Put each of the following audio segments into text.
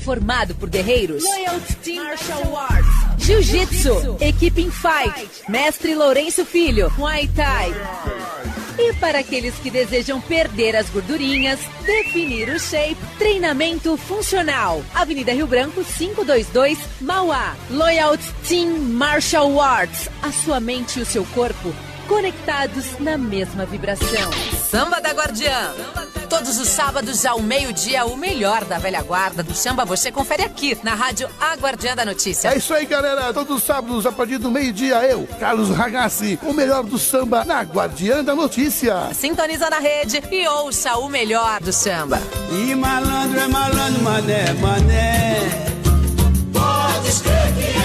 formado por guerreiros. Loyalty Team Martial Arts. Jiu-Jitsu, equipe em Fight, mestre Lourenço Filho, Muay Thai. E para aqueles que desejam perder as gordurinhas, definir o shape, treinamento funcional. Avenida Rio Branco, 522, Mauá. Loyalty Team Martial Arts. A sua mente e o seu corpo conectados na mesma vibração. Samba da Guardiã. Todos os sábados ao meio-dia, o melhor da velha guarda do samba você confere aqui na Rádio A Guardiã da Notícia. É isso aí, galera. Todos os sábados, a partir do meio-dia, eu, Carlos Ragazzi, o melhor do samba na Guardiã da Notícia. Sintoniza na rede e ouça o melhor do samba. E malandro é malandro, mané, mané. Pode escrever que é.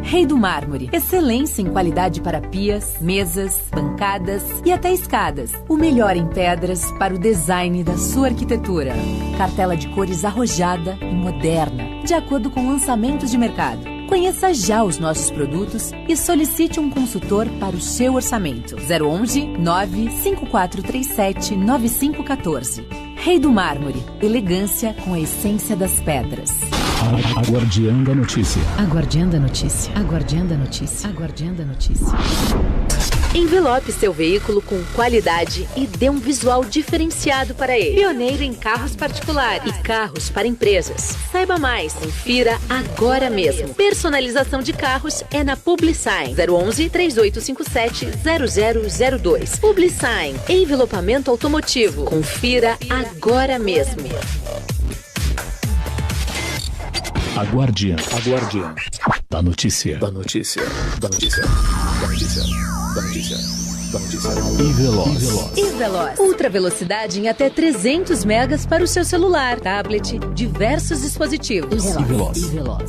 Rei do Mármore. Excelência em qualidade para pias, mesas, bancadas e até escadas. O melhor em pedras para o design da sua arquitetura. Cartela de cores arrojada e moderna, de acordo com lançamentos de mercado. Conheça já os nossos produtos e solicite um consultor para o seu orçamento. 011 95437 9514. Rei do Mármore. Elegância com a essência das pedras. A Guardiã da Notícia. A Guardiã da Notícia. A Guardiã da Notícia. A Guardiã da Notícia. Envelope seu veículo com qualidade e dê um visual diferenciado para ele. Pioneiro em carros particulares e carros para empresas. Saiba mais, confira agora mesmo. Personalização de carros é na Publisign. 011 3857 0002. Publisign, envelopamento automotivo. Confira agora mesmo. A Guardiã da Notícia. Da Notícia. Da Notícia. Da Notícia. Da Notícia. Da Notícia. E Veloz. Ultra velocidade em até 300 megas para o seu celular, tablet, diversos dispositivos.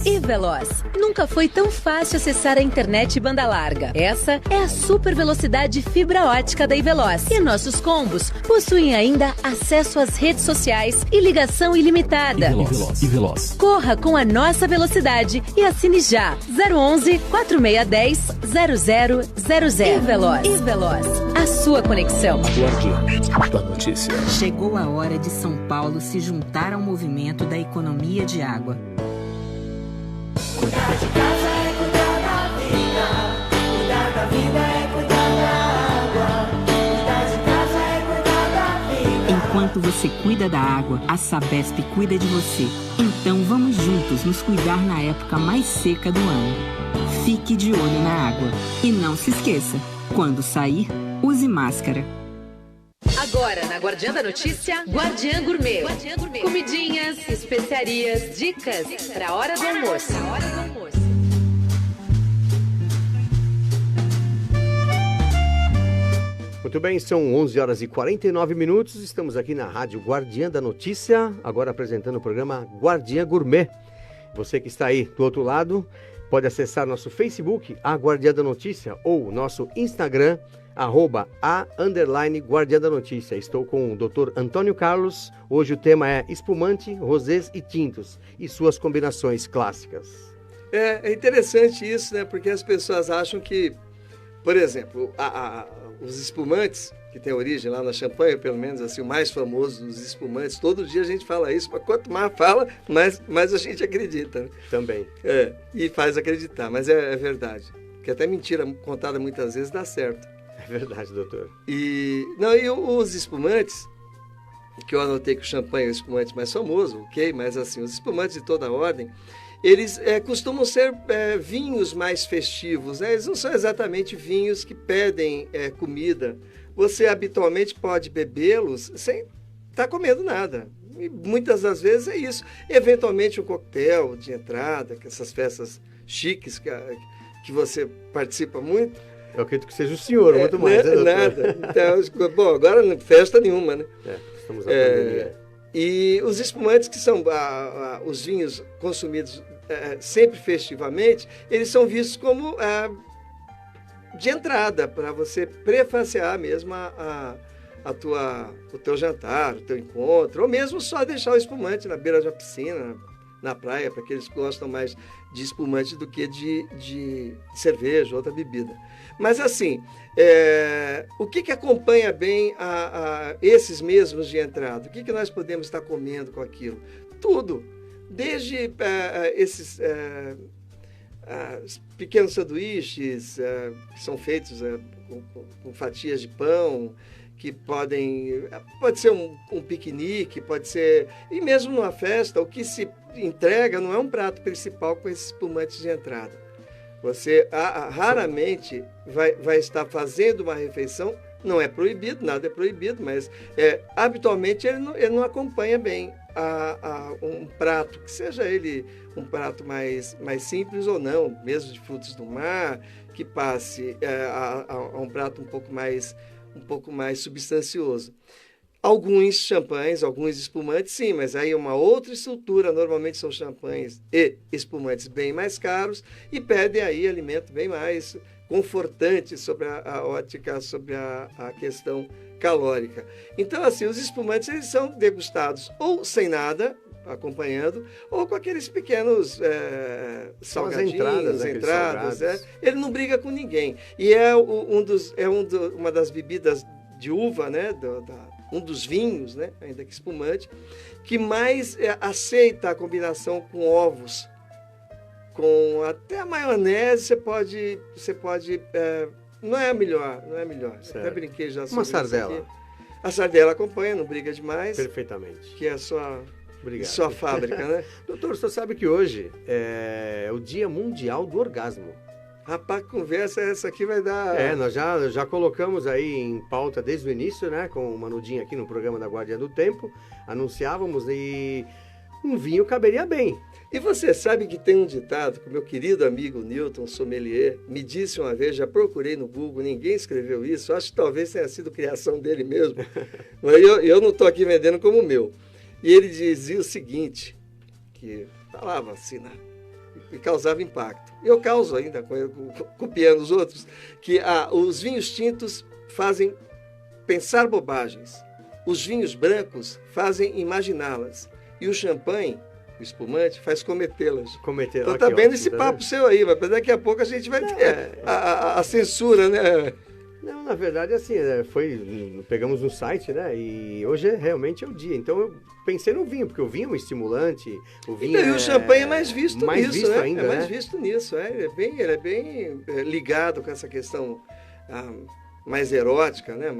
E Veloz. Nunca foi tão fácil acessar a internet banda larga. Essa é a super velocidade fibra ótica da Iveloz. E nossos combos possuem ainda acesso às redes sociais e ligação ilimitada. Veloz. Corra com a nossa velocidade e assine já. 011 4610 0000. E Veloz. A sua conexão. Guardiã da Notícia. Chegou a hora de São Paulo se juntar ao movimento da economia de água. Cuidar de casa é cuidar da vida. Cuidar da vida é cuidar da água. Cuidar de casa é cuidar da vida. Enquanto você cuida da água, a Sabesp cuida de você. Então vamos juntos nos cuidar na época mais seca do ano. Fique de olho na água. E não se esqueça, quando sair, use máscara. Agora, na Guardiã da Notícia, Guardiã Gourmet. Comidinhas, especiarias, dicas para a hora do almoço. Muito bem, são 11 horas e 49 minutos. Estamos aqui na Rádio Guardiã da Notícia, agora apresentando o programa Guardiã Gourmet. Você que está aí do outro lado, pode acessar nosso Facebook, A Guardiã da Notícia, ou nosso Instagram, @a_Guardiã da Notícia. Estou com o Dr. Antônio Carlos. Hoje o tema é espumante, rosés e tintos e suas combinações clássicas. É interessante isso, né? Porque as pessoas acham que, por exemplo, os espumantes, que tem origem lá na Champanhe, pelo menos assim, o mais famoso dos espumantes, todo dia a gente fala isso, mas quanto mais fala, mais a gente acredita. Né? Também. E faz acreditar, mas é verdade. Porque até mentira contada muitas vezes dá certo. É verdade, doutor. E os espumantes, que eu anotei que o champanhe é o espumante mais famoso, ok? Mas assim, os espumantes de toda a ordem, eles costumam ser vinhos mais festivos, né? Eles não são exatamente vinhos que pedem comida. Você habitualmente pode bebê-los sem estar comendo nada. E muitas das vezes é isso. Eventualmente um coquetel de entrada, que essas festas chiques que você participa muito. Eu acredito que seja o senhor, muito mais. Né, nada. Então, bom, agora não festa nenhuma, né? Estamos na pandemia. E os espumantes, que são os vinhos consumidos sempre festivamente, eles são vistos como de entrada, para você prefaciar mesmo o teu jantar, o teu encontro, ou mesmo só deixar o espumante na beira de uma piscina, na praia, para aqueles que gostam mais de espumante do que de cerveja, outra bebida. Mas assim, o que acompanha bem esses mesmos de entrada? O que nós podemos estar comendo com aquilo? Tudo, desde esses pequenos sanduíches que são feitos com fatias de pão, que pode ser um piquenique, pode ser, e mesmo numa festa, o que se entrega não é um prato principal com esses espumantes de entrada. Você raramente vai estar fazendo uma refeição, não é proibido, nada é proibido, mas habitualmente ele não acompanha bem um prato, que seja ele um prato mais simples ou não, mesmo de frutos do mar, que passe a um prato um pouco mais substancioso. Alguns champanhes, alguns espumantes, sim, mas aí é uma outra estrutura. Normalmente são champanhes e espumantes bem mais caros e pedem aí alimento bem mais confortante sobre a ótica, sobre a questão calórica. Então, assim, os espumantes eles são degustados ou sem nada, acompanhando, ou com aqueles pequenos salgadinhos, entradas. Ele não briga com ninguém. E uma das bebidas de uva, né, um dos vinhos, né, ainda que espumante, que mais aceita a combinação com ovos. Com até a maionese você pode não é a melhor. Até brinquei já sobre uma sardela. Isso aqui. A sardela acompanha, não briga demais. Perfeitamente. Que é a sua Obrigado. Sua fábrica, né? Doutor, você sabe que hoje é o Dia Mundial do Orgasmo. Rapaz, conversa essa aqui vai dar... Nós já colocamos aí em pauta desde o início, né? Com o Manudinho aqui no programa da Guardiã do Tempo. Anunciávamos e um vinho caberia bem. E você sabe que tem um ditado que o meu querido amigo Newton Sommelier me disse uma vez, já procurei no Google, ninguém escreveu isso, acho que talvez tenha sido criação dele mesmo, mas eu não estou aqui vendendo como meu. E ele dizia o seguinte, que falava assim, né? E causava impacto. Eu causo ainda, copiando os outros, que os vinhos tintos fazem pensar bobagens, os vinhos brancos fazem imaginá-las, e o champanhe, o espumante, faz cometê-las. Então tá vendo esse papo seu aí, mas daqui a pouco a gente vai ter a censura, né? Não, na verdade, assim, pegamos no site, né? E hoje realmente é o dia. Então eu pensei no vinho, porque o vinho é um estimulante. E o champanhe é mais visto nisso, né? Ainda, é mais visto nisso, Ele é bem ligado com essa questão mais erótica, né?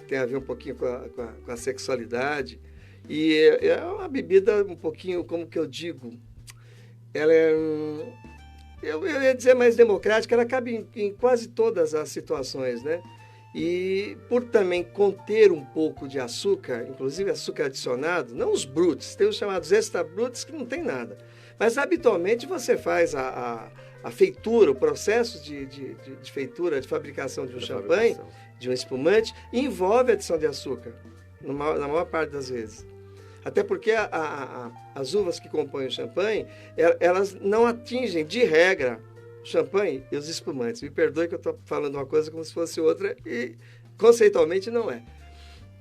Tem a ver um pouquinho com a sexualidade. E é uma bebida um pouquinho, como que eu digo, ela é... Eu ia dizer mais democrática, ela cabe em quase todas as situações, né? E por também conter um pouco de açúcar, inclusive açúcar adicionado, não os brutes, tem os chamados extra brutes que não tem nada. Mas habitualmente você faz a feitura, o processo de feitura, de fabricação de um champanhe, de um espumante, envolve a adição de açúcar, na maior parte das vezes. Até porque as uvas que compõem o champanhe, elas não atingem, de regra, o champanhe e os espumantes. Me perdoe que eu estou falando uma coisa como se fosse outra, e conceitualmente não é.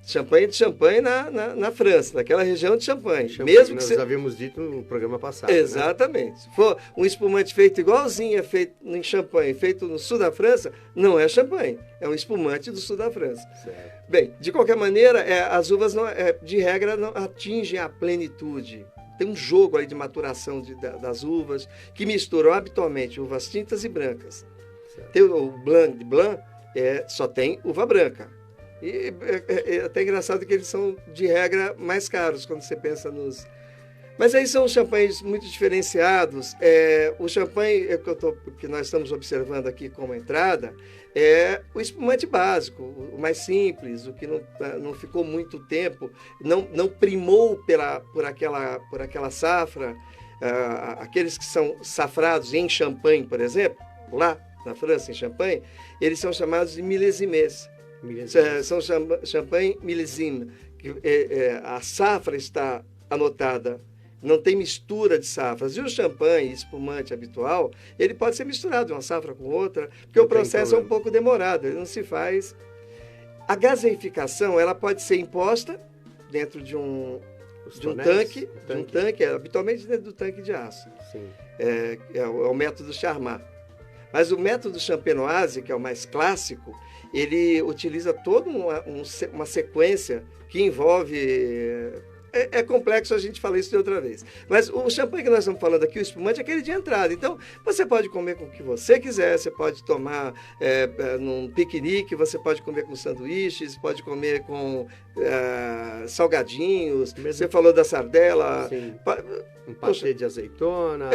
Champanhe de champanhe na França, naquela região de Champagne. Mesmo que nós havíamos dito no programa passado. Exatamente. Né? Se for um espumante feito igualzinho, feito em Champagne, feito no sul da França, não é champanhe, é um espumante do sul da França. Certo. Bem, de qualquer maneira, as uvas, de regra, não atingem a plenitude. Tem um jogo aí de maturação das uvas, que misturam habitualmente uvas tintas e brancas. Certo. Tem o Blanc de Blanc, só tem uva branca. E é até engraçado que eles são, de regra, mais caros quando você pensa nos... Mas aí são champanhes muito diferenciados. O champanhe que nós estamos observando aqui como entrada é o espumante básico, o mais simples, o que não ficou muito tempo, não primou por aquela safra. Aqueles que são safrados em Champagne, por exemplo, lá na França, em Champagne, eles são chamados de millésimés. São champanhe milésime, que a safra está anotada, não tem mistura de safras. E o champanhe espumante habitual, ele pode ser misturado uma safra com outra, porque o processo é um pouco demorado, ele não se faz. A gaseificação, ela pode ser imposta dentro de um Os de um tonéis? tanque, habitualmente dentro do tanque de aço. Sim. É o método Charmat. Mas o método Champenoise, que é o mais clássico, ele utiliza toda uma sequência que envolve... É complexo, a gente falou isso de outra vez. Mas o champanhe que nós estamos falando aqui, o espumante, é aquele de entrada. Então, você pode comer com o que você quiser, você pode tomar num piquenique, você pode comer com sanduíches, pode comer com salgadinhos. Você falou da sardela. Sim. Um patê de azeitona,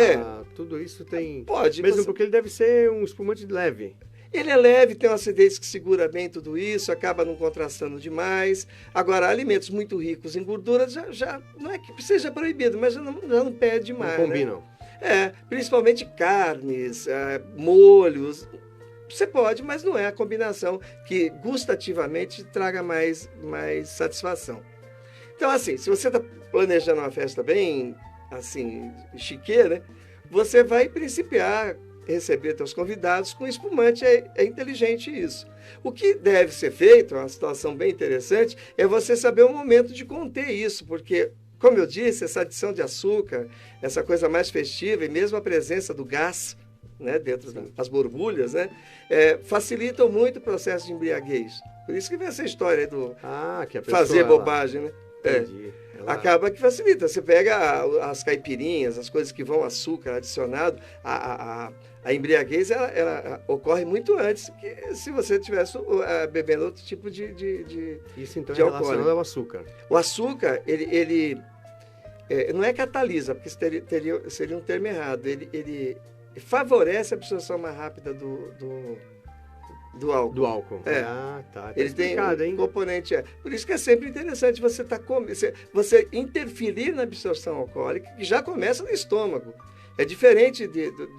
tudo isso tem... Pode. Mesmo porque ele deve ser um espumante leve. Ele é leve, tem uma acidez que segura bem tudo isso, acaba não contrastando demais. Agora, alimentos muito ricos em gorduras já não é que seja proibido, mas já não pede demais. Não combinam. Né? Principalmente carnes, molhos. Você pode, mas não é a combinação que gustativamente traga mais satisfação. Então, assim, se você está planejando uma festa bem, assim, chiqueira, você vai principiar receber seus convidados com espumante. É inteligente isso. O que deve ser feito, uma situação bem interessante, é você saber o momento de conter isso, porque, como eu disse, essa adição de açúcar, essa coisa mais festiva e mesmo a presença do gás, né, dentro das borbulhas, né, facilitam muito o processo de embriaguez. Por isso que vem essa história do que a pessoa, fazer bobagem, né? Entendi. Acaba que facilita. Você pega as caipirinhas, as coisas que vão açúcar adicionado, a embriaguez ela ocorre muito antes que se você estivesse bebendo outro tipo de Isso então de é alcoólico. relacionado ao açúcar. O açúcar, ele não é catalisa, porque seria um termo errado. Ele favorece a absorção mais rápida do álcool. Do álcool. Tá Ele tem um componente. Por isso que é sempre interessante você interferir na absorção alcoólica, que já começa no estômago. É diferente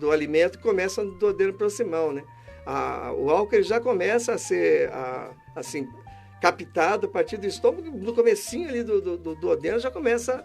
do alimento que começa no duodeno proximal, né? O álcool ele já começa a ser assim, captado a partir do estômago, no comecinho ali do duodeno já começa...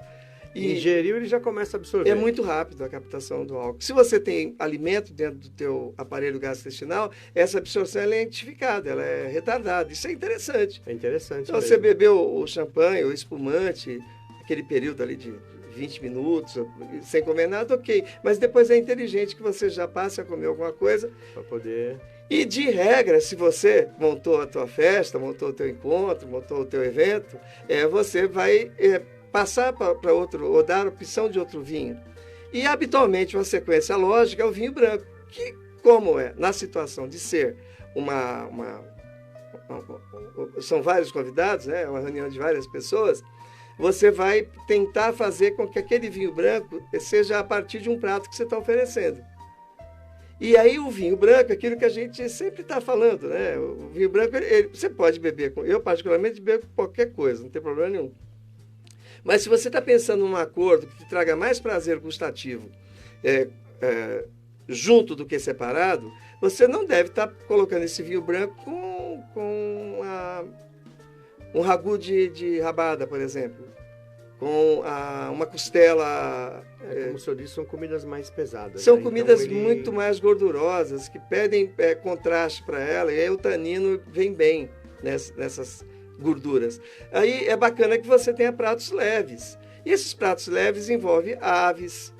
Ingeriu, ele já começa a absorver. É muito rápido a captação do álcool. Se você tem alimento dentro do teu aparelho gastrointestinal, essa absorção ela é identificada, ela é retardada. Isso é interessante. É interessante. Então, você bebeu o champanhe, o espumante, aquele período ali de 20 minutos, sem comer nada, ok. Mas depois é inteligente que você já passe a comer alguma coisa. Para poder... E, de regra, se você montou a tua festa, montou o teu encontro, montou o teu evento, você vai... passar para outro, ou dar opção de outro vinho. E, habitualmente, uma sequência lógica é o vinho branco, que, como na situação de ser são vários convidados, né, uma reunião de várias pessoas, você vai tentar fazer com que aquele vinho branco seja a partir de um prato que você está oferecendo. E aí o vinho branco, aquilo que a gente sempre está falando, né? O vinho branco, você pode beber, eu particularmente bebo qualquer coisa, não tem problema nenhum. Mas se você está pensando num acordo que te traga mais prazer gustativo junto do que separado, você não deve estar colocando esse vinho branco com um ragu de rabada, por exemplo, com uma costela... como o senhor disse, são comidas mais pesadas. São né? comidas então muito mais gordurosas, que pedem contraste para ela, e aí o tanino vem bem nessas gorduras. Aí é bacana que você tenha pratos leves. E esses pratos leves envolvem aves,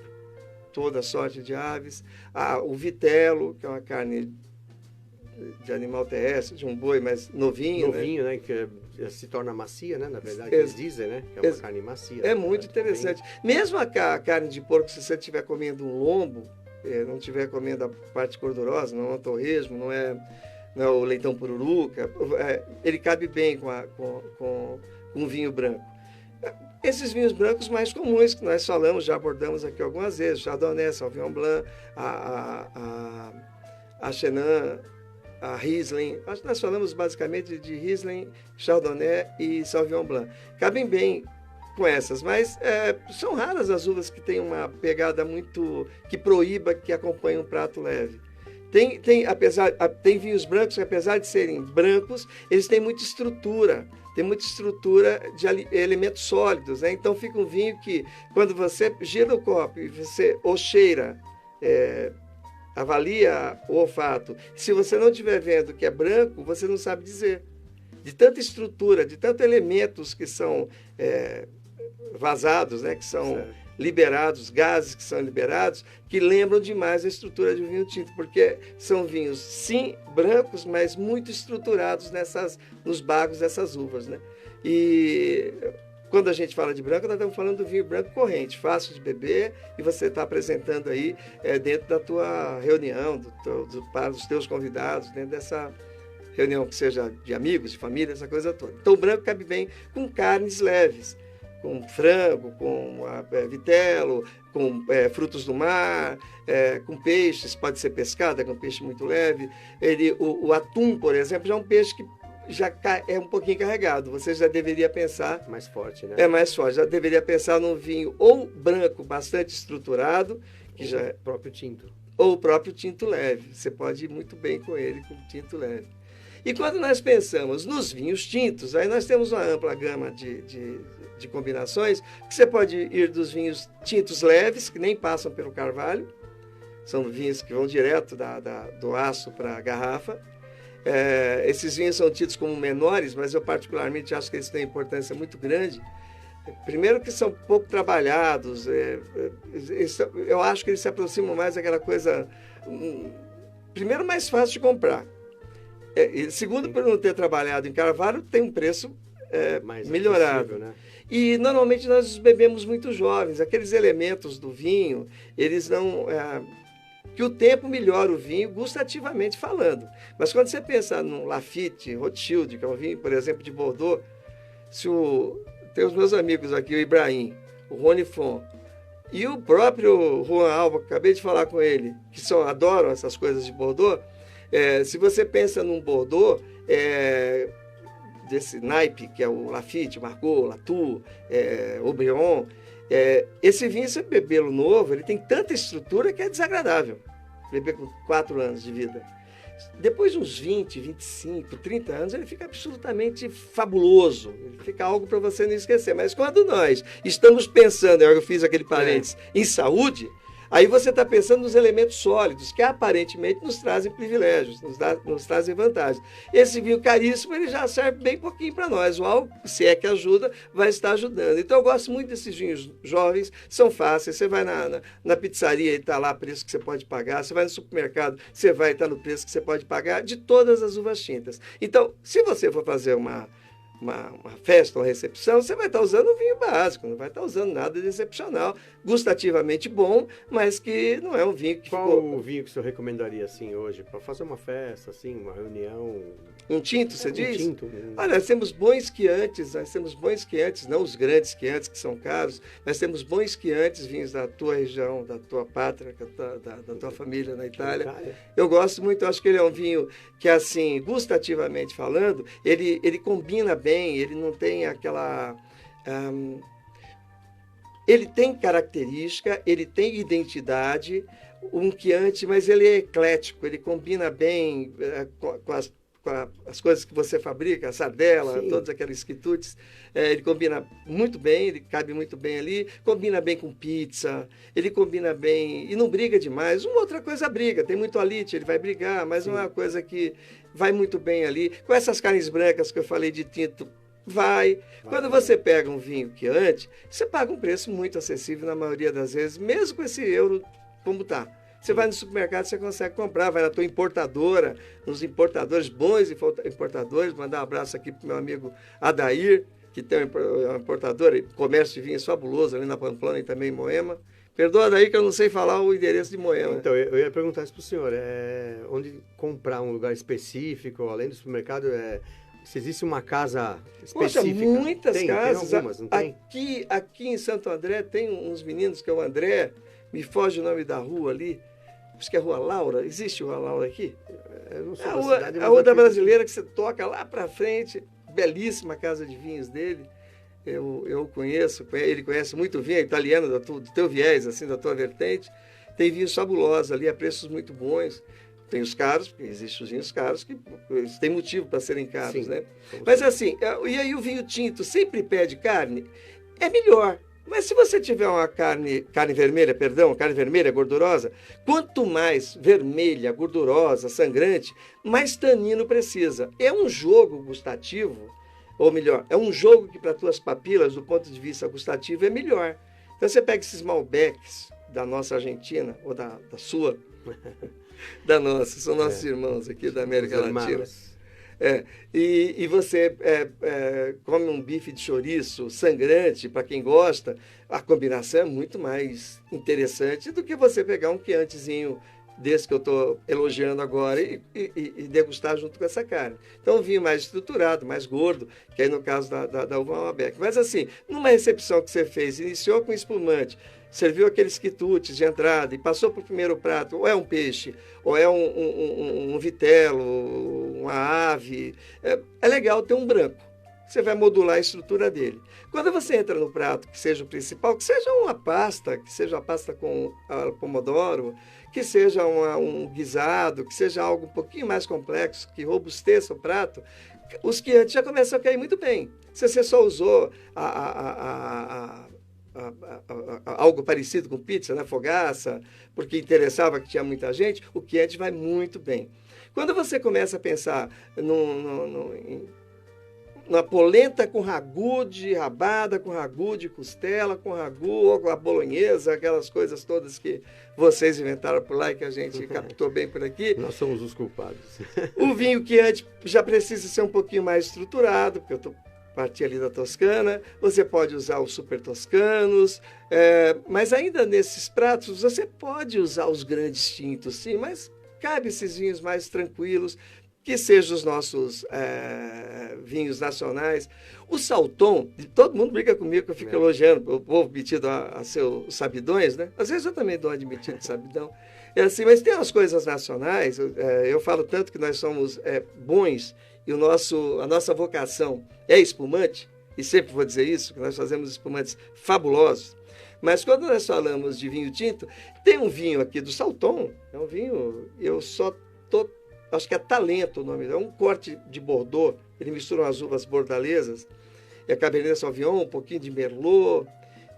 toda sorte de aves, o vitelo, que é uma carne de animal terrestre, de um boi mais novinho. Novinho, né? Que se torna macia, né? Na verdade, eles dizem, né? Que é uma carne macia. É muito interessante. Mesmo a carne de porco, se você estiver comendo um lombo, não estiver comendo a parte gordurosa, não é um torresmo, não é o leitão pururuca, ele cabe bem com vinho branco. Esses vinhos brancos mais comuns que nós falamos, já abordamos aqui algumas vezes, Chardonnay, Sauvignon Blanc, a Chenin, a Riesling. Acho que nós falamos basicamente de Riesling, Chardonnay e Sauvignon Blanc. Cabem bem com essas, mas são raras as uvas que têm uma pegada muito... que proíba, que acompanhe um prato leve. Tem vinhos brancos que, apesar de serem brancos, eles têm muita estrutura. Tem muita estrutura de elementos sólidos, né? Então fica um vinho que, quando você gira o copo e você o cheira, avalia o olfato, se você não estiver vendo que é branco, você não sabe dizer. de tanta estrutura, de tantos elementos que são vazados, né? Que são liberados, gases que são liberados, que lembram demais a estrutura de um vinho tinto, porque são vinhos, sim, brancos, mas muito estruturados nos bagos dessas uvas, né? E quando a gente fala de branco, nós estamos falando do vinho branco corrente, fácil de beber, e você está apresentando aí dentro da tua reunião, para os teus convidados, dentro dessa reunião que seja de amigos, de família, essa coisa toda. Então o branco cabe bem com carnes leves, com frango, com vitelo, com frutos do mar, com peixes, pode ser pescada, com peixe muito leve. O atum, por exemplo, já é um peixe que já é um pouquinho carregado. Você já deveria pensar... Mais forte, né? É mais forte. Já deveria pensar num vinho ou branco bastante estruturado, que já é próprio tinto. Ou o próprio tinto leve. Você pode ir muito bem com ele, com tinto leve. E quando nós pensamos nos vinhos tintos, aí nós temos uma ampla gama de combinações, que você pode ir dos vinhos tintos leves, que nem passam pelo carvalho, são vinhos que vão direto do aço para a garrafa. Esses vinhos são tidos como menores, mas eu particularmente acho que eles têm importância muito grande. Primeiro que são pouco trabalhados, eu acho que eles se aproximam mais daquela coisa, primeiro, mais fácil de comprar. Segundo, por não ter trabalhado em carvalho, tem um preço mais melhorado. Né? E normalmente nós bebemos muito jovens. Aqueles elementos do vinho, eles não... que o tempo melhora o vinho gustativamente falando. Mas quando você pensa num Lafite, Rothschild, que é um vinho, por exemplo, de Bordeaux, tem os meus amigos aqui, o Ibrahim, o Rony Fon, e o próprio Juan Alba, que acabei de falar com ele, que adoram essas coisas de Bordeaux, se você pensa num Bordeaux, desse naipe, que é o Lafite, o Margaux, o Latour, o Aubryon, esse vinho, se bebê-lo novo, ele tem tanta estrutura que é desagradável. Beber com 4 anos de vida. Depois de uns 20, 25, 30 anos, ele fica absolutamente fabuloso. Ele fica algo para você não esquecer. Mas quando nós estamos pensando, eu fiz aquele parênteses, em saúde, aí você está pensando nos elementos sólidos, que aparentemente nos trazem privilégios, nos trazem vantagens. Esse vinho caríssimo, ele já serve bem pouquinho para nós. O álcool, se é que ajuda, vai estar ajudando. Então eu gosto muito desses vinhos jovens, são fáceis. Você vai na pizzaria e está lá o preço que você pode pagar. Você vai no supermercado, você vai estar no preço que você pode pagar, de todas as uvas tintas. Então, se você for fazer uma festa, uma recepção, você vai estar usando um vinho básico, não vai estar usando nada de excepcional, gustativamente bom, mas que não é um vinho que Qual ficou... o vinho que o senhor recomendaria, assim, hoje, para fazer uma festa, assim, uma reunião? Um tinto, você diz? Tinto. Olha, nós temos bons quiantes, não os grandes quiantes que são caros, nós temos bons quiantes, vinhos da tua região, da tua pátria, da tua família na Itália. Eu gosto muito, eu acho que ele é um vinho que, assim, gustativamente falando, ele combina bem, ele não tem aquela... ele tem característica, ele tem identidade, um quiante, mas ele é eclético, ele combina bem com as coisas que você fabrica, a sardela, todas aquelas quitutes, ele combina muito bem, ele cabe muito bem ali, combina bem com pizza, ele combina bem e não briga demais. Uma outra coisa briga, tem muito alite, ele vai brigar, mas não é uma coisa que vai muito bem ali. Com essas carnes brancas que eu falei de tinto, vai. Quando você pega um vinho quiante, você paga um preço muito acessível na maioria das vezes, mesmo com esse euro como está. Você vai no supermercado, você consegue comprar, vai na tua importadora, nos importadores, bons importadores, mandar um abraço aqui para o meu amigo Adair, que tem uma importadora, comércio de vinhos fabuloso ali na Pamplona e também em Moema. Perdoa, Adair, que eu não sei falar o endereço de Moema. Então, eu ia perguntar isso para o senhor, onde comprar um lugar específico, além do supermercado, se existe uma casa específica? Poxa, muitas casas. Tem algumas, não tem? Aqui em Santo André tem uns meninos que é o André, me foge o nome da rua ali, acho que é Rua Laura. Existe Rua Laura aqui? Eu não sei. A Rua da Brasileira, que você toca lá para frente, belíssima casa de vinhos dele. Eu conheço, ele conhece muito vinho, é italiano do teu viés, assim, da tua vertente. Tem vinhos fabulosos ali, a preços muito bons. Tem os caros, porque existem os vinhos caros que tem motivo para serem caros, né? Mas assim, e aí o vinho tinto sempre pede carne? É melhor. Mas se você tiver uma carne vermelha gordurosa, quanto mais vermelha, gordurosa, sangrante, mais tanino precisa. É um jogo gustativo, ou melhor, é um jogo que para tuas papilas, do ponto de vista gustativo, é melhor. Então você pega esses Malbecs da nossa Argentina, ou da sua, da nossa, são nossos irmãos aqui da América Latina. E você come um bife de chouriço sangrante, para quem gosta, a combinação é muito mais interessante do que você pegar um quiantezinho desse que eu estou elogiando agora e degustar junto com essa carne. Então, um vinho mais estruturado, mais gordo, que aí no caso da uva Malbec. Mas assim, numa recepção que você fez, iniciou com espumante, serviu aqueles quitutes de entrada e passou para o primeiro prato, ou é um peixe, ou é um vitelo, uma ave, é legal ter um branco. Você vai modular a estrutura dele. Quando você entra no prato, que seja o principal, que seja uma pasta com pomodoro, que seja um guisado, que seja algo um pouquinho mais complexo, que robusteça o prato, os quiantes já começam a cair muito bem. Se você só usou algo parecido com pizza, né? Fogaça, porque interessava que tinha muita gente, o quiante vai muito bem. Quando você começa a pensar na polenta com ragu de rabada, com ragu de costela, com ragu ou com a bolonhesa, aquelas coisas todas que vocês inventaram por lá e que a gente captou bem por aqui. Nós somos os culpados. O vinho quiante já precisa ser um pouquinho mais estruturado, porque eu estou partir ali da Toscana, você pode usar os super toscanos, mas ainda nesses pratos você pode usar os grandes tintos, sim, mas cabe esses vinhos mais tranquilos, que sejam os nossos vinhos nacionais. O Salton, todo mundo brinca comigo que eu fico elogiando o povo metido a seus sabidões, né? Às vezes eu também dou de metido de sabidão. É assim, mas tem as coisas nacionais, eu falo tanto que nós somos bons e a nossa vocação é espumante, e sempre vou dizer isso, que nós fazemos espumantes fabulosos. Mas quando nós falamos de vinho tinto, tem um vinho aqui do Salton, é um vinho, acho que é Talento o nome, é um corte de Bordeaux, ele mistura umas uvas bordalesas, é Cabernet Sauvignon, um pouquinho de Merlot,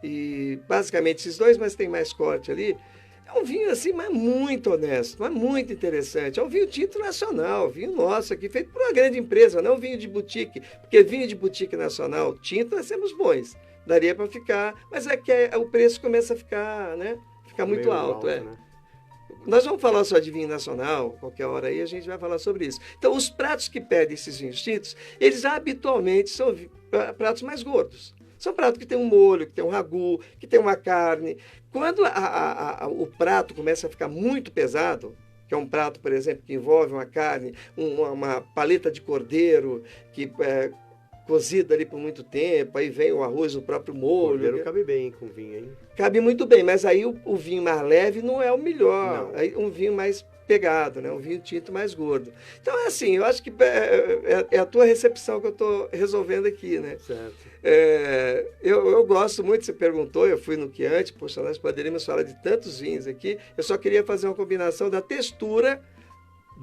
e basicamente esses dois, mas tem mais corte ali. É um vinho assim, mas muito honesto, mas muito interessante. É um vinho tinto nacional, vinho nosso aqui, feito por uma grande empresa, não um vinho de boutique, porque vinho de boutique nacional, tinto, nós temos bons. Daria para ficar, mas é que o preço começa a ficar, né? Fica muito alto, né? Nós vamos falar só de vinho nacional, qualquer hora aí a gente vai falar sobre isso. Então, os pratos que pedem esses vinhos tintos, eles habitualmente são pratos mais gordos. São pratos que tem um molho, que tem um ragu, que tem uma carne. Quando o prato começa a ficar muito pesado, que é um prato, por exemplo, que envolve uma carne, uma paleta de cordeiro, que cozida ali por muito tempo, aí vem o arroz no próprio molho. O cordeiro cabe bem com vinho, hein? Cabe muito bem, mas aí o vinho mais leve não é o melhor. Não. Aí um vinho mais pegado, né? Um vinho tinto mais gordo. Então é assim, eu acho que é a tua recepção que eu estou resolvendo aqui, né? Certo. Eu gosto muito, você perguntou, eu fui no Chianti, poxa, nós poderíamos falar de tantos vinhos aqui, eu só queria fazer uma combinação da textura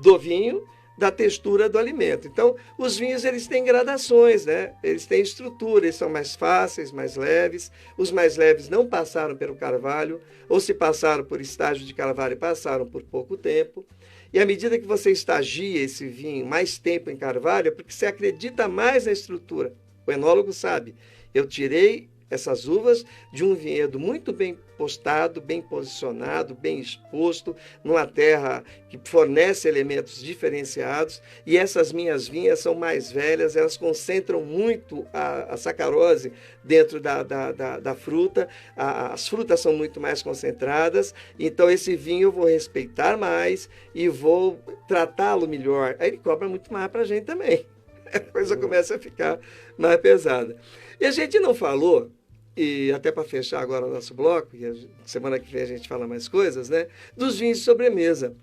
do vinho, da textura do alimento. Então, os vinhos, eles têm gradações, né? Eles têm estrutura, eles são mais fáceis, mais leves. Os mais leves não passaram pelo carvalho, ou se passaram por estágio de carvalho, passaram por pouco tempo. E à medida que você estagia esse vinho mais tempo em carvalho, é porque você acredita mais na estrutura. O enólogo sabe, eu tirei essas uvas de um vinhedo muito bem postado, bem posicionado, bem exposto, numa terra que fornece elementos diferenciados, e essas minhas vinhas são mais velhas, elas concentram muito a sacarose dentro da fruta, as frutas são muito mais concentradas, então esse vinho eu vou respeitar mais e vou tratá-lo melhor. Aí ele cobra muito mais para a gente também. A coisa começa a ficar mais pesada. E a gente não falou, e até para fechar agora o nosso bloco, e semana que vem a gente fala mais coisas, né? Dos vinhos de sobremesa.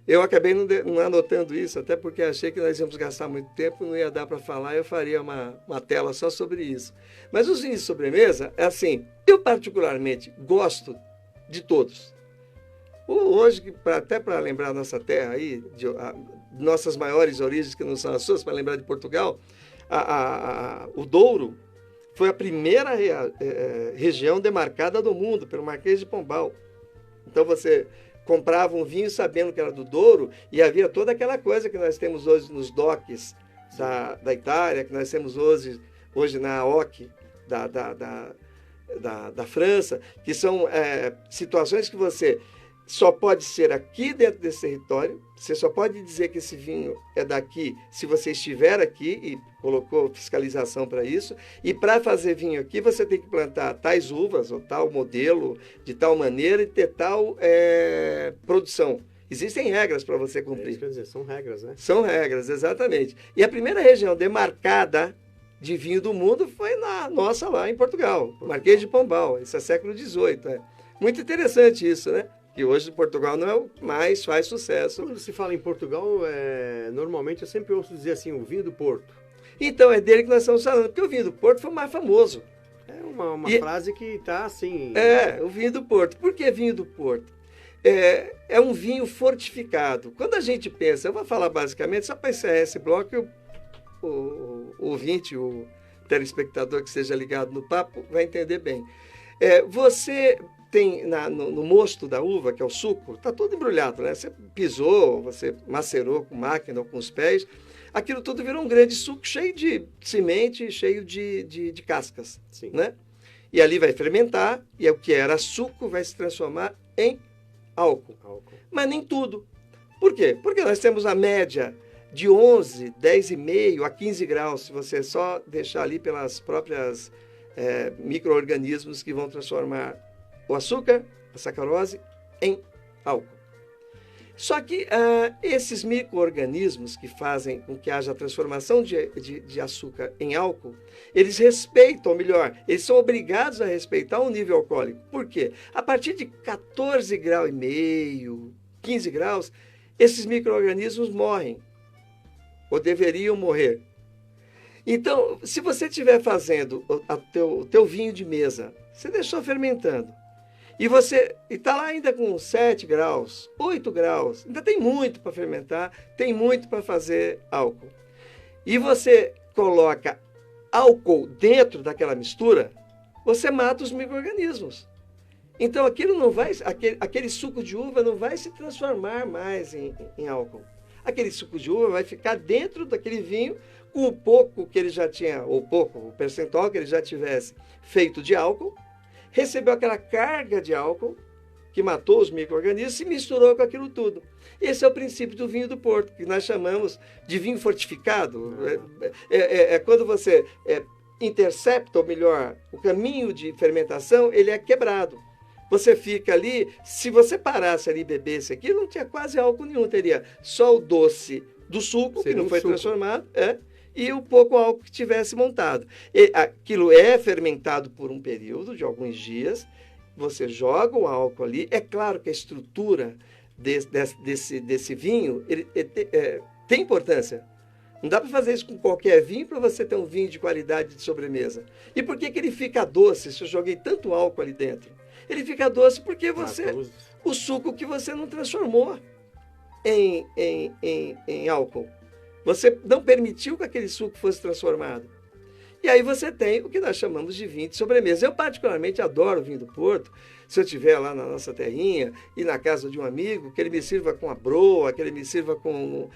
Eu acabei não anotando isso, até porque achei que nós íamos gastar muito tempo, não ia dar para falar, eu faria uma tela só sobre isso. Mas os vinhos de sobremesa, é assim, eu particularmente gosto de todos. Hoje, até para lembrar a nossa terra aí, nossas maiores origens, que não são as suas, para lembrar de Portugal, o Douro foi a primeira região demarcada do mundo pelo Marquês de Pombal. Então você comprava um vinho sabendo que era do Douro e havia toda aquela coisa que nós temos hoje nos DOCs da Itália, que nós temos hoje na AOC da França, que são situações que você só pode ser aqui dentro desse território, você só pode dizer que esse vinho é daqui se você estiver aqui e colocou fiscalização para isso, e para fazer vinho aqui você tem que plantar tais uvas ou tal modelo, de tal maneira e ter tal produção. Existem regras para você cumprir. Quer dizer, são regras, né? São regras, exatamente. E a primeira região demarcada de vinho do mundo foi na nossa lá em Portugal, Marquês de Pombal, isso é século XVIII. Muito interessante isso, né? Que hoje Portugal não é o mais faz sucesso. Quando se fala em Portugal, normalmente eu sempre ouço dizer assim, o vinho do Porto. Então, é dele que nós estamos falando, porque o vinho do Porto foi o mais famoso. É uma frase que está assim... O vinho do Porto. Por que vinho do Porto? É um vinho fortificado. Quando a gente pensa, eu vou falar basicamente, só para encerrar esse bloco, o ouvinte, o telespectador que esteja ligado no papo, vai entender bem. Você tem no mosto da uva, que é o suco, está todo embrulhado, né? Você pisou, você macerou com máquina ou com os pés, aquilo tudo virou um grande suco cheio de semente, cheio de cascas, Sim. Né? E ali vai fermentar, e o que era suco vai se transformar em álcool. Mas nem tudo. Por quê? Porque nós temos a média de 11, 10,5 a 15 graus, se você só deixar ali pelas próprias micro-organismos que vão transformar o açúcar, a sacarose, em álcool. Só que esses micro-organismos que fazem com que haja a transformação de açúcar em álcool, eles respeitam, melhor, eles são obrigados a respeitar o nível alcoólico. Por quê? A partir de 14,5 graus, 15 graus, esses micro-organismos morrem, ou deveriam morrer. Então, se você estiver fazendo o teu vinho de mesa, você deixou fermentando, e você está lá ainda com 7 graus, 8 graus, ainda tem muito para fermentar, tem muito para fazer álcool. E você coloca álcool dentro daquela mistura, você mata os micro-organismos. Então aquilo não vai, aquele suco de uva não vai se transformar mais em álcool. Aquele suco de uva vai ficar dentro daquele vinho com o pouco que ele já tinha, o percentual que ele já tivesse feito de álcool, recebeu aquela carga de álcool que matou os micro-organismos e se misturou com aquilo tudo. Esse é o princípio do vinho do Porto, que nós chamamos de vinho fortificado. Quando você intercepta, ou melhor, o caminho de fermentação, ele é quebrado. Você fica ali, se você parasse ali e bebesse aquilo, não tinha quase álcool nenhum, teria só o doce do suco, que não foi transformado, e o pouco álcool que tivesse montado. Aquilo é fermentado por um período de alguns dias, você joga o álcool ali, é claro que a estrutura desse vinho tem importância. Não dá para fazer isso com qualquer vinho para você ter um vinho de qualidade de sobremesa. E por que ele fica doce se eu joguei tanto álcool ali dentro? Ele fica doce porque o suco que você não transformou em álcool. Você não permitiu que aquele suco fosse transformado. E aí você tem o que nós chamamos de vinho de sobremesa. Eu particularmente adoro o vinho do Porto. Se eu estiver lá na nossa terrinha e na casa de um amigo, que ele me sirva com a broa, que ele me sirva com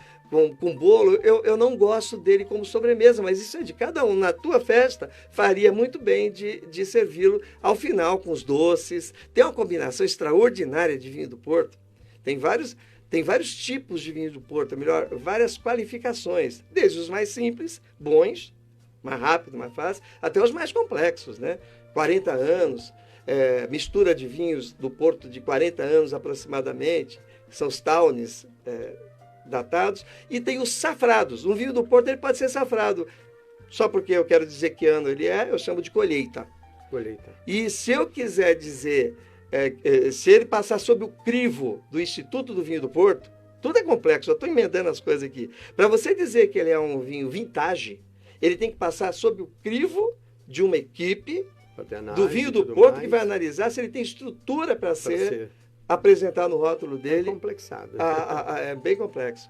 bolo, eu não gosto dele como sobremesa, mas isso é de cada um. Na tua festa, faria muito bem de servi-lo ao final com os doces. Tem uma combinação extraordinária de vinho do Porto. Tem vários tipos de vinho do Porto, melhor, várias qualificações, desde os mais simples, bons, mais rápido, mais fácil, até os mais complexos, né? 40 anos, mistura de vinhos do Porto de 40 anos aproximadamente, são os tawnes datados, e tem os safrados. Um vinho do Porto ele pode ser safrado, só porque eu quero dizer que ano ele eu chamo de colheita. E se eu quiser dizer... se ele passar sob o crivo do Instituto do Vinho do Porto, tudo é complexo, eu estou emendando as coisas aqui. Para você dizer que ele é um vinho vintage, ele tem que passar sob o crivo de uma equipe do Vinho do Porto que vai analisar se ele tem estrutura para ser apresentado no rótulo dele. É complexado. É bem complexo.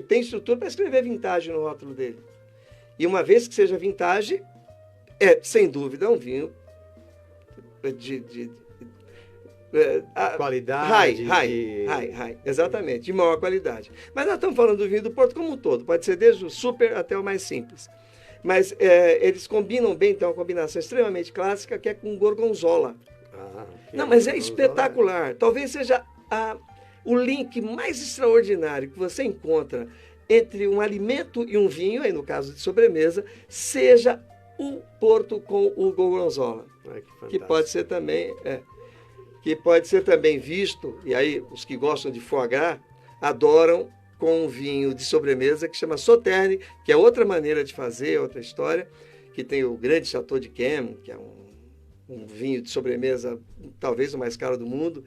Tem estrutura para escrever vintage no rótulo dele. E uma vez que seja vintage, sem dúvida, um vinho de qualidade. high, exatamente, de maior qualidade. Mas nós estamos falando do vinho do Porto como um todo, pode ser desde o super até o mais simples. Mas eles combinam bem, tem uma combinação extremamente clássica, que é com gorgonzola. Não, mas é espetacular. Talvez seja o link mais extraordinário que você encontra entre um alimento e um vinho, aí no caso de sobremesa, seja o Porto com o gorgonzola. Que pode ser também visto, e aí os que gostam de foie gras adoram com um vinho de sobremesa que chama Sauternes, que é outra maneira de fazer, outra história, que tem o grande Chateau de Cam, que é um vinho de sobremesa talvez o mais caro do mundo,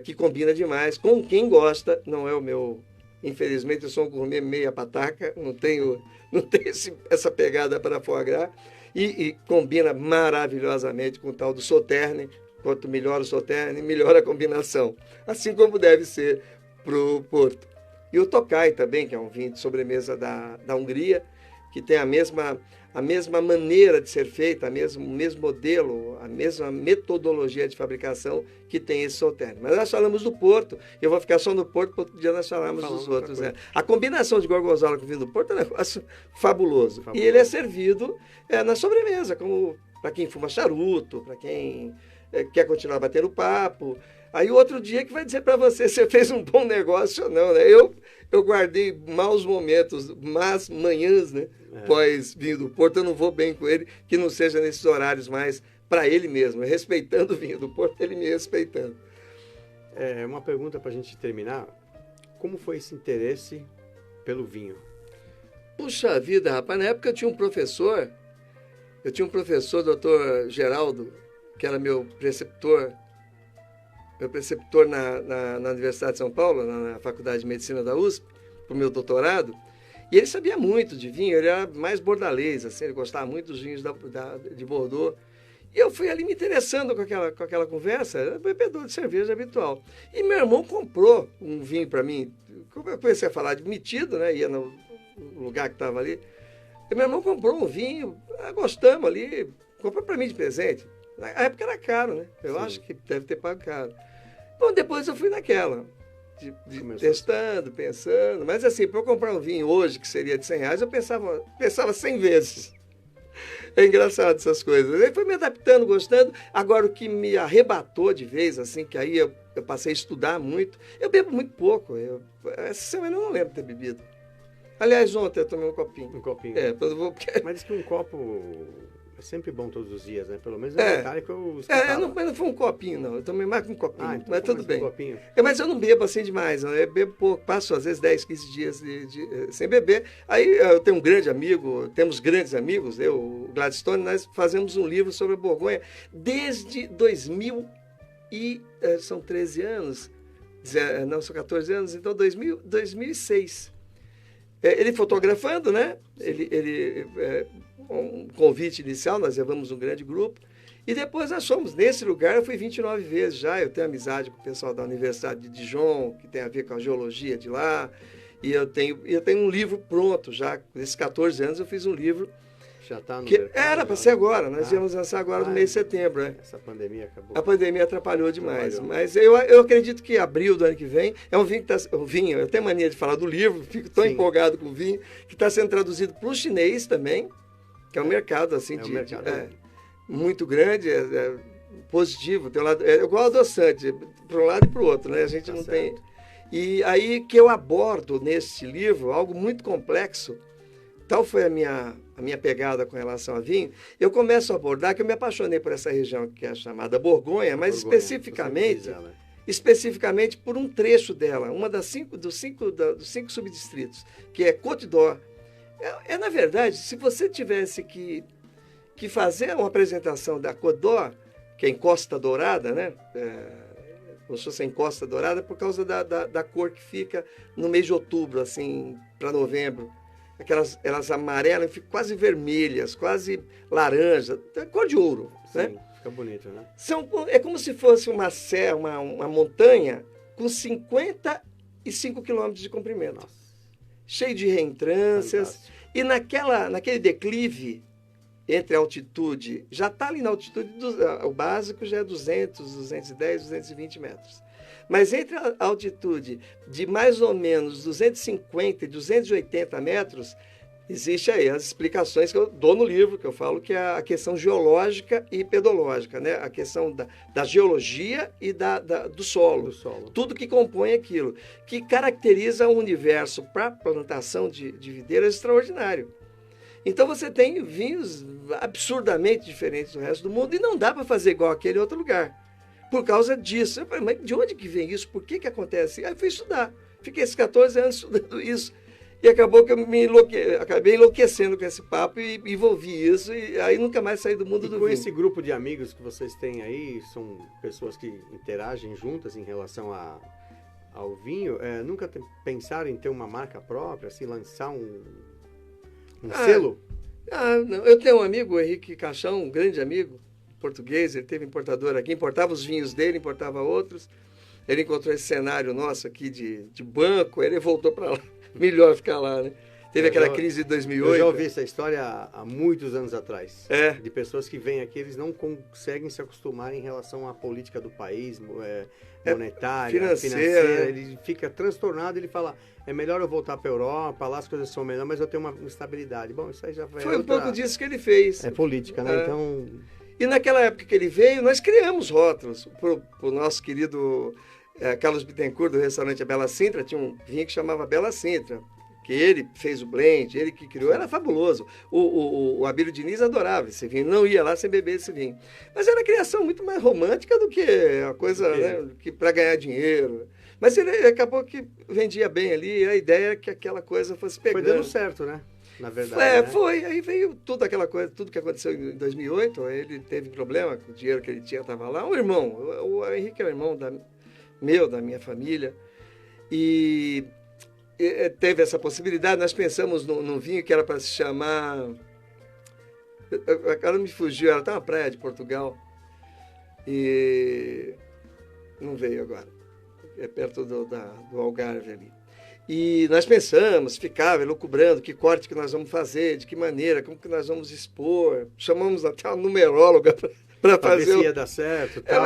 que combina demais com quem gosta. Não é o meu, infelizmente eu sou um gourmet meia pataca, não tenho essa pegada para foie gras, e combina maravilhosamente com o tal do Sauternes. Quanto melhor o Sauternes, melhor a combinação. Assim como deve ser para o Porto. E o Tokaj também, que é um vinho de sobremesa da Hungria, que tem a mesma maneira de ser feita, o mesmo modelo, a mesma metodologia de fabricação que tem esse Sauternes. Mas nós falamos do Porto, eu vou ficar só no Porto, para outro dia nós falamos dos outros. A combinação de gorgonzola com o vinho do Porto é um negócio fabuloso. E ele é servido na sobremesa, como para quem fuma charuto, para quem quer continuar batendo papo. Aí o outro dia que vai dizer para você se fez um bom negócio ou não, né? Eu guardei maus momentos, más manhãs, né? Pós vinho do Porto, eu não vou bem com ele, que não seja nesses horários mais para ele mesmo, respeitando o vinho do Porto, ele me respeitando. Uma pergunta para a gente terminar. Como foi esse interesse pelo vinho? Puxa vida, rapaz, na época eu tinha um professor, doutor Geraldo, que era meu preceptor na Universidade de São Paulo, na Faculdade de Medicina da USP, para o meu doutorado, e ele sabia muito de vinho, ele era mais bordalês, assim, ele gostava muito dos vinhos de Bordeaux, e eu fui ali me interessando com aquela conversa, era bebedor de cerveja habitual. E meu irmão comprou um vinho para mim, como eu comecei a falar de metido, né, ia no lugar que estava ali, e meu irmão comprou um vinho, gostamos ali, comprou para mim de presente. Na época era caro, né? Eu acho que deve ter pago caro. Bom, depois eu fui naquela, testando, pensando. Mas assim, para eu comprar um vinho hoje, que seria de R$100, eu pensava 100 vezes. É engraçado essas coisas. Aí fui me adaptando, gostando. Agora, o que me arrebatou de vez, assim, que aí eu passei a estudar muito. Eu bebo muito pouco. Essa semana eu não lembro de ter bebido. Aliás, ontem eu tomei um copinho. Mas diz que um copo é sempre bom todos os dias, né? Pelo menos que eu mas não foi um copinho, não. Eu tomei mais que um copinho, então mas tudo bem. copinho. Mas eu não bebo assim demais, não. Eu bebo pouco, passo às vezes 10, 15 dias sem beber. Aí eu tenho um grande amigo, temos grandes amigos, eu, o Gladstone, nós fazemos um livro sobre a Borgonha desde 2000 e... são 13 anos, não, são 14 anos, então 2006. Ele fotografando, né? Um convite inicial, nós levamos um grande grupo, e depois nós fomos. Nesse lugar eu fui 29 vezes já, eu tenho amizade com o pessoal da Universidade de Dijon, que tem a ver com a geologia de lá, e eu tenho um livro pronto já. Nesses 14 anos eu fiz um livro. Já está no que mercado, era para ser agora, nós íamos lançar agora no mês de setembro. Essa pandemia acabou. A pandemia atrapalhou demais, mas eu acredito que abril do ano que vem é um vinho que está... O vinho, eu tenho mania de falar do livro, fico tão empolgado com o vinho, que está sendo traduzido para o chinês também, que é um mercado assim, muito grande, positivo. Tem um lado, é igual adoçante, para um lado e para o outro, né? A gente não tem... E aí que eu abordo nesse livro algo muito complexo. Tal foi a minha pegada com relação a vinho. Eu começo a abordar que eu me apaixonei por essa região que é chamada Borgonha, mas especificamente por um trecho dela, uma dos cinco subdistritos, que é Côte d'Or. Na verdade, se você tivesse que fazer uma apresentação da Côte d'Or, que é em Costa Dourada, né? Como se fosse em Costa Dourada, por causa da cor que fica no mês de outubro, assim, para novembro. Elas amarelas, ficam quase vermelhas, quase laranja, cor de ouro. Sim, né? Fica bonito, né? É como se fosse uma serra, uma montanha com 55 quilômetros de comprimento. Nossa. Cheio de reentrâncias. Fantástico. E naquele declive entre a altitude, já está ali na altitude, o básico já é 200, 210, 220 metros. Mas entre a altitude de mais ou menos 250 e 280 metros, existe aí as explicações que eu dou no livro, que eu falo que é a questão geológica e pedológica, né? A questão da geologia e do solo. Tudo que compõe aquilo, que caracteriza o universo para plantação de videiras extraordinário. Então você tem vinhos absurdamente diferentes do resto do mundo e não dá para fazer igual aquele outro lugar. Por causa disso. Eu falei, mas de onde que vem isso? Por que acontece? Aí eu fui estudar. Fiquei esses 14 anos estudando isso. E acabou que eu acabei enlouquecendo com esse papo e envolvi isso. E aí nunca mais saí do mundo do vinho. Com esse grupo de amigos que vocês têm aí, são pessoas que interagem juntas em relação ao vinho, nunca pensaram em ter uma marca própria, assim, lançar um selo? Não. Eu tenho um amigo, o Henrique Caixão, um grande amigo, português, ele teve importador aqui, importava os vinhos dele, importava outros. Ele encontrou esse cenário nosso aqui de banco, ele voltou para lá. Melhor ficar lá, né? Teve aquela crise de 2008. Eu já ouvi essa história há muitos anos atrás. De pessoas que vêm aqui, eles não conseguem se acostumar em relação à política do país, monetária, financeira. Ele fica transtornado, ele fala, é melhor eu voltar para a Europa, lá as coisas são melhores, mas eu tenho uma estabilidade. Bom, isso aí já foi um pouco disso que ele fez. É política, né? Então... E naquela época que ele veio, nós criamos rótulos para o nosso querido Carlos Bittencourt, do restaurante A Bela Sintra, tinha um vinho que chamava Bela Sintra, que ele fez o blend, ele que criou, era fabuloso. O Abílio Diniz adorava esse vinho, não ia lá sem beber esse vinho. Mas era uma criação muito mais romântica do que a coisa, né, que para ganhar dinheiro. Mas ele acabou que vendia bem ali, a ideia é que aquela coisa fosse pegando. Foi dando certo, né? Na verdade, foi. Aí veio tudo aquela coisa, tudo que aconteceu em 2008. Ele teve problema com o dinheiro que ele tinha, estava lá. Um irmão, o Henrique é o irmão da minha família. E teve essa possibilidade. Nós pensamos num vinho que era para se chamar... Agora me fugiu, era até uma praia de Portugal. E não veio agora. É perto do Algarve ali. E nós pensamos, ficava elucubrando que corte que nós vamos fazer, de que maneira, como que nós vamos expor. Chamamos até uma numeróloga para fazer. Ver se ia dar certo. Tal.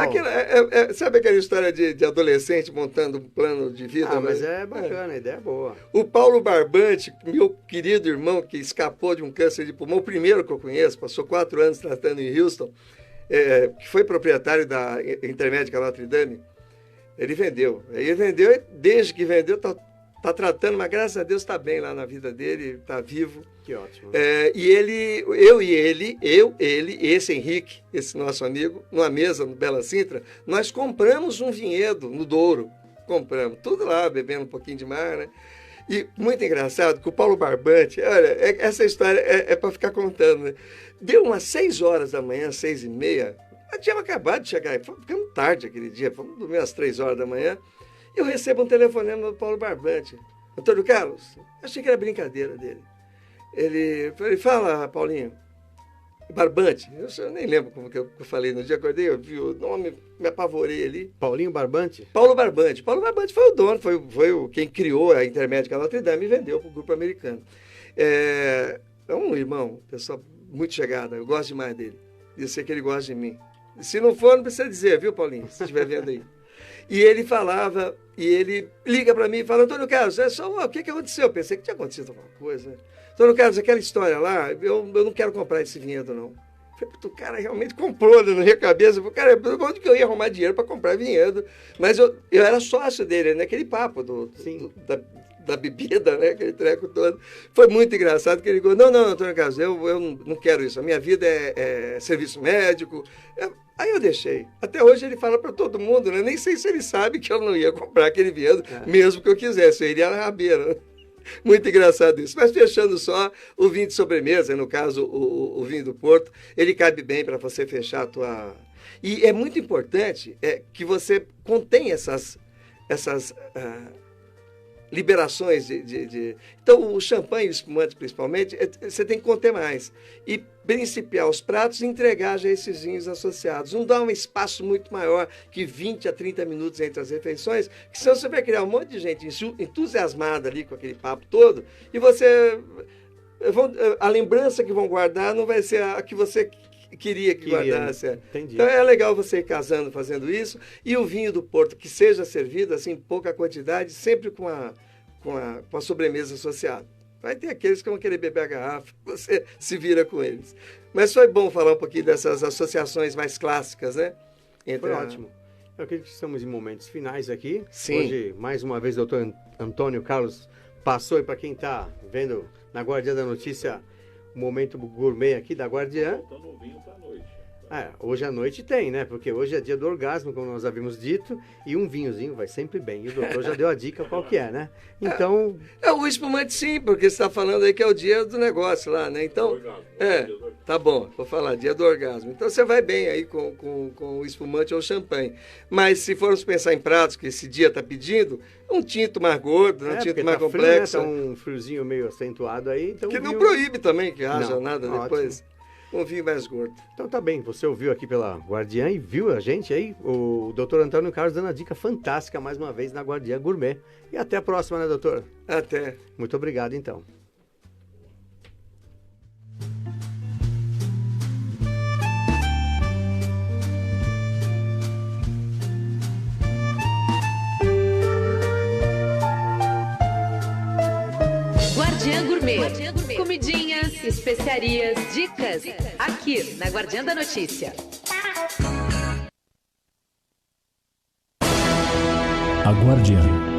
Sabe aquela história de adolescente montando um plano de vida? Mas é bacana, a ideia é boa. O Paulo Barbante, meu querido irmão, que escapou de um câncer de pulmão, o primeiro que eu conheço, passou 4 anos tratando em Houston, que foi proprietário da Intermédica Notre Dame, ele vendeu. Ele vendeu e desde que vendeu está tratando, mas graças a Deus está bem lá na vida dele, está vivo. Que ótimo. E esse Henrique, esse nosso amigo, numa mesa no Bela Sintra, nós compramos um vinhedo no Douro. Compramos, tudo lá, bebendo um pouquinho de mar, né? E muito engraçado que o Paulo Barbante, olha, essa história é para ficar contando, né? Deu umas 6 horas da manhã, 6h30, nós tínhamos acabado de chegar, ficamos tarde aquele dia, fomos dormir às 3 horas da manhã, e eu recebo um telefonema do Paulo Barbante. Antônio Carlos, achei que era brincadeira dele. Ele fala, Paulinho, Barbante, eu nem lembro como que eu falei no dia, acordei, eu vi o nome, me apavorei ali. Paulinho Barbante? Paulo Barbante. Paulo Barbante foi o dono, foi quem criou a Intermédica Notre Dame e vendeu para o grupo americano. É um irmão, pessoa muito chegada, eu gosto demais dele. E eu sei que ele gosta de mim. Se não for, não precisa dizer, viu, Paulinho, se estiver vendo aí. E ele falava, e ele liga para mim e fala, Antônio Carlos, o que aconteceu? Eu pensei que tinha acontecido alguma coisa. Antônio Carlos, aquela história lá, eu não quero comprar esse vinhedo, não. Eu falei, o cara realmente comprou, né, na minha cabeça. Eu falei, cara, onde que eu ia arrumar dinheiro para comprar vinhedo? Mas eu era sócio dele, naquele papo da bebida, né, aquele treco todo. Foi muito engraçado que ele falou, não, Antônio Carlos, eu não quero isso. A minha vida é serviço médico. Aí eu deixei. Até hoje ele fala para todo mundo, né? Nem sei se ele sabe que eu não ia comprar aquele vinhedo, mesmo que eu quisesse. Eu iria na rabeira, né? Muito engraçado isso. Mas fechando só, o vinho de sobremesa, no caso o vinho do Porto, ele cabe bem para você fechar a tua... E é muito importante que você contenha essas liberações Então, o champanhe e o espumante, principalmente, você tem que conter mais. E principiar os pratos e entregar já esses vinhos associados. Não dá um espaço muito maior que 20 a 30 minutos entre as refeições, que senão você vai criar um monte de gente entusiasmada ali com aquele papo todo, e você a lembrança que vão guardar não vai ser a que você queria que guardasse. Entendi. Então é legal você ir casando, fazendo isso. E o vinho do Porto, que seja servido assim, em pouca quantidade, sempre com a sobremesa associada. Vai ter aqueles que vão querer beber a garrafa, você se vira com eles. Mas foi bom falar um pouquinho dessas associações mais clássicas, né? Foi ótimo. Eu acredito que estamos em momentos finais aqui. Sim. Hoje, mais uma vez, o doutor Antônio Carlos passou, e para quem está vendo na Guardiã da Notícia, o momento gourmet aqui da Guardiã. Hoje à noite tem, né? Porque hoje é dia do orgasmo, como nós havíamos dito, e um vinhozinho vai sempre bem. E o doutor já deu a dica qual que é, né? Então... o espumante sim, porque você está falando aí que é o dia do negócio lá, né? Então, tá bom, vou falar, dia do orgasmo. Então você vai bem aí com o espumante ou champanhe. Mas se formos pensar em pratos que esse dia está pedindo, um tinto mais gordo, um tinto mais complexo. Frio, né? Tá um friozinho meio acentuado aí. Então que não proíbe também que haja nada depois. Ótimo. Um vinho mais gordo. Então tá bem, você ouviu aqui pela Guardiã e viu a gente aí, o doutor Antônio Carlos dando a dica fantástica mais uma vez na Guardiã Gourmet. E até a próxima, né, doutor? Até. Muito obrigado, então. Guardiã Gourmet. Comidinhas, especiarias, dicas. Aqui na Guardiã da Notícia. A Guardiã.